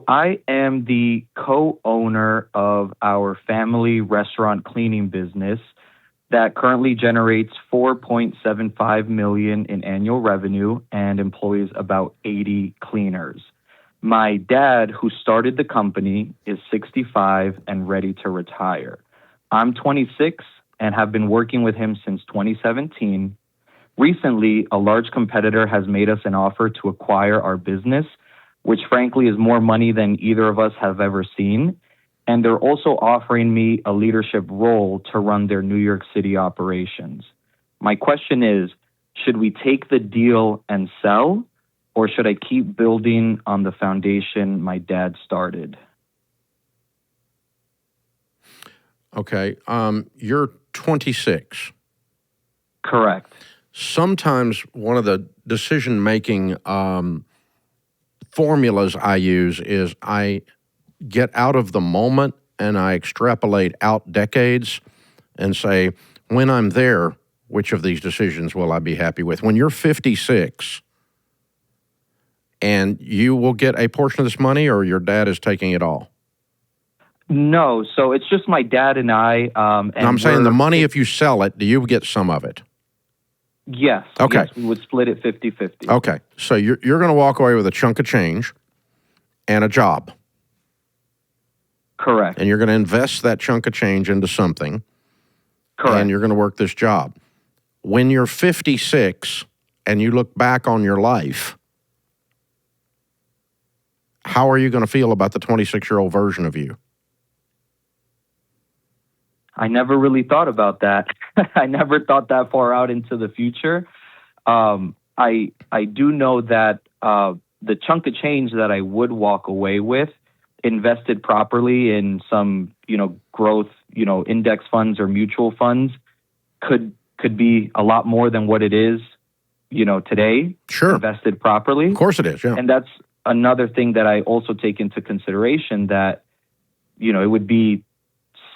I am the co-owner of our family restaurant cleaning business that currently generates 4.75 million in annual revenue and employs about 80 cleaners. My dad, who started the company, is 65 and ready to retire. I'm 26 and have been working with him since 2017. Recently, a large competitor has made us an offer to acquire our business, which frankly is more money than either of us have ever seen. And they're also offering me a leadership role to run their New York City operations. My question is, should we take the deal and sell, or should I keep building on the foundation my dad started? Okay. You're 26. Correct. Sometimes one of the decision-making formulas I use is I get out of the moment and I extrapolate out decades and say, when I'm there, which of these decisions will I be happy with? When you're 56 and you will get a portion of this money, or your dad is taking it all? No, so it's just my dad and I. And no, I'm saying the money, if you sell it, do you get some of it? Yes. Okay. Yes, we would split it 50-50. Okay. So you're going to walk away with a chunk of change and a job. Correct. And you're going to invest that chunk of change into something. Correct. And you're going to work this job. When you're 56 and you look back on your life, how are you going to feel about the 26-year-old version of you? I never really thought about that. I never thought that far out into the future. I do know that the chunk of change that I would walk away with, invested properly in some, growth, index funds or mutual funds, could be a lot more than what it is, today. Sure. Invested properly. Of course it is, yeah. And that's another thing that I also take into consideration, that, it would be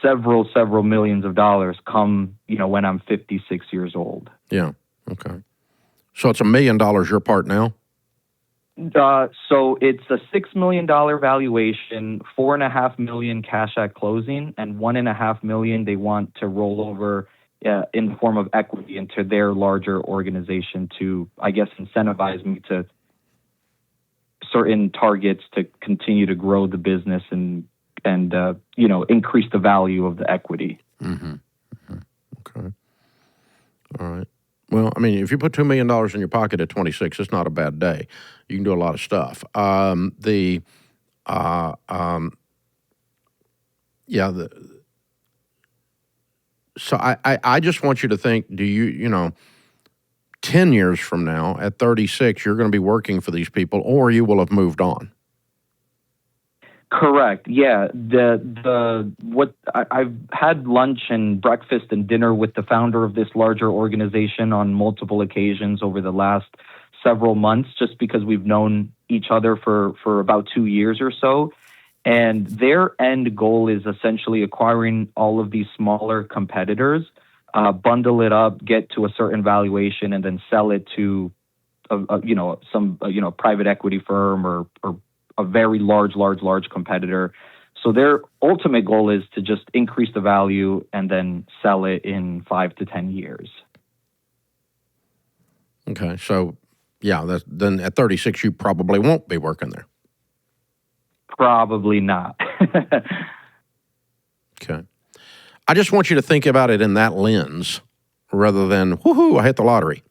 several millions of dollars come, when I'm 56 years old. Yeah. Okay. So it's $1 million your part now? So it's a $6 million valuation, $4.5 million cash at closing, and $1.5 million they want to roll over in the form of equity into their larger organization to, I guess, incentivize me to certain targets to continue to grow the business and increase the value of the equity. Mm-hmm. Mm-hmm. Okay. All right. Well, I mean, if you put $2 million in your pocket at 26, it's not a bad day. You can do a lot of stuff. So I just want you to think, 10 years from now, at 36, you're going to be working for these people, or you will have moved on. Correct. Yeah. I've had lunch and breakfast and dinner with the founder of this larger organization on multiple occasions over the last several months, just because we've known each other for about 2 years or so. And their end goal is essentially acquiring all of these smaller competitors, bundle it up, get to a certain valuation, and then sell it to some private equity firm or a very large competitor. So their ultimate goal is to just increase the value and then sell it in 5 to 10 years. Okay. So, yeah, then at 36, you probably won't be working there. Probably not. Okay. I just want you to think about it in that lens rather than, woohoo, I hit the lottery.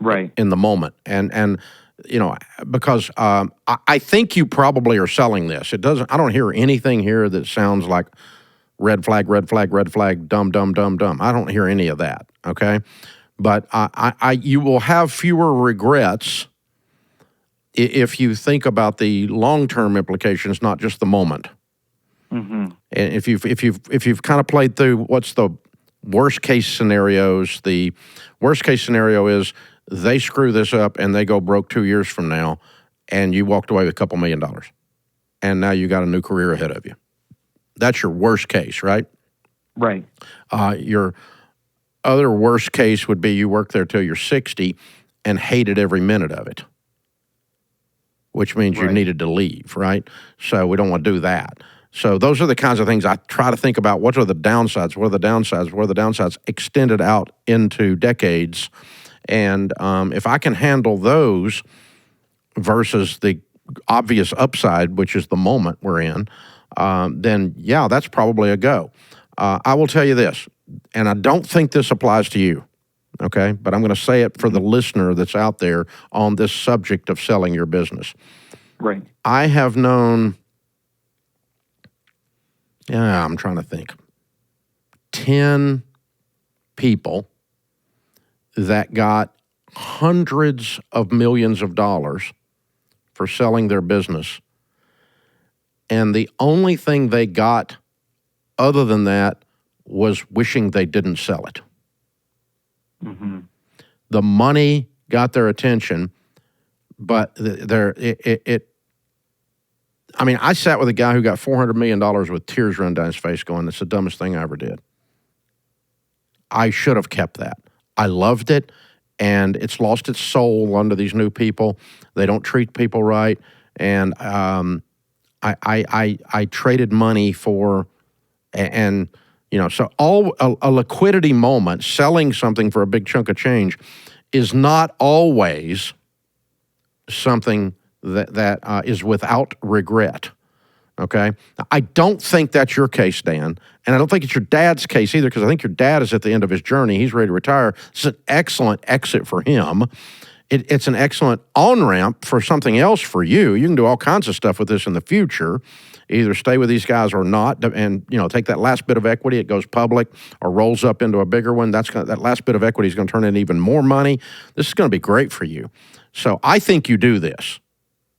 Right. In the moment. And because I think you probably are selling this. I don't hear anything here that sounds like red flag, dumb. I don't hear any of that, okay? But you will have fewer regrets if you think about the long-term implications, not just the moment. Mm-hmm. And if you've kind of played through what's the worst case scenarios, the worst case scenario is they screw this up and they go broke 2 years from now, and you walked away with a couple $1 million. And now you got a new career ahead of you. That's your worst case, right? Right. Your other worst case would be you work there till you're 60 and hated every minute of it. which means you Right. needed to leave, right? So we don't want to do that. So those are the kinds of things I try to think about. What are the downsides? What are the downsides? What are the downsides extended out into decades? And if I can handle those versus the obvious upside, which is the moment we're in, then yeah, that's probably a go. I will tell you this, and I don't think this applies to you, okay? But I'm going to say it for the listener that's out there on this subject of selling your business. Right. I have known, I'm trying to think, 10 people that got hundreds of millions of dollars for selling their business. And the only thing they got other than that was wishing they didn't sell it. Mm-hmm. The money got their attention, but I sat with a guy who got $400 million with tears run down his face going, "That's the dumbest thing I ever did. I should have kept that. I loved it, and it's lost its soul under these new people. They don't treat people right, and I traded money for, and so a liquidity moment, selling something for a big chunk of change, is not always something that is without regret." Okay? I don't think that's your case, Dan, and I don't think it's your dad's case either, because I think your dad is at the end of his journey. He's ready to retire. It's an excellent exit for him. It's an excellent on-ramp for something else for you. You can do all kinds of stuff with this in the future, either stay with these guys or not, and take that last bit of equity, it goes public or rolls up into a bigger one. That last bit of equity is going to turn in even more money. This is going to be great for you. So I think you do this,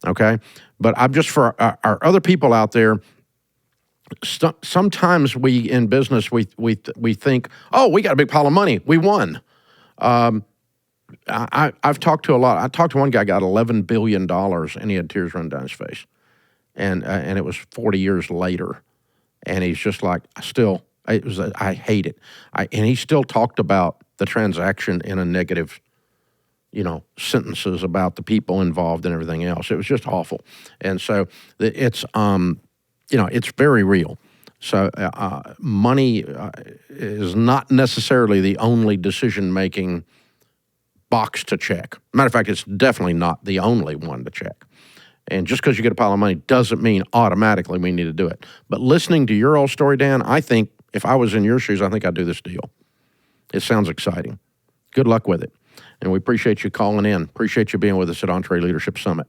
okay? But I'm just, for our other people out there, sometimes we in business, we think, oh, we got a big pile of money, we won. I've talked to a lot. I talked to one guy, got $11 billion, and he had tears run down his face. And it was 40 years later. And he's just like, I hate it. And he still talked about the transaction in a negative, sentences about the people involved and everything else. It was just awful. And so it's, it's very real. So money is not necessarily the only decision-making box to check. Matter of fact, it's definitely not the only one to check. And just because you get a pile of money doesn't mean automatically we need to do it. But listening to your old story, Dan, I think if I was in your shoes, I think I'd do this deal. It sounds exciting. Good luck with it. And we appreciate you calling in. Appreciate you being with us at EntreLeadership Summit.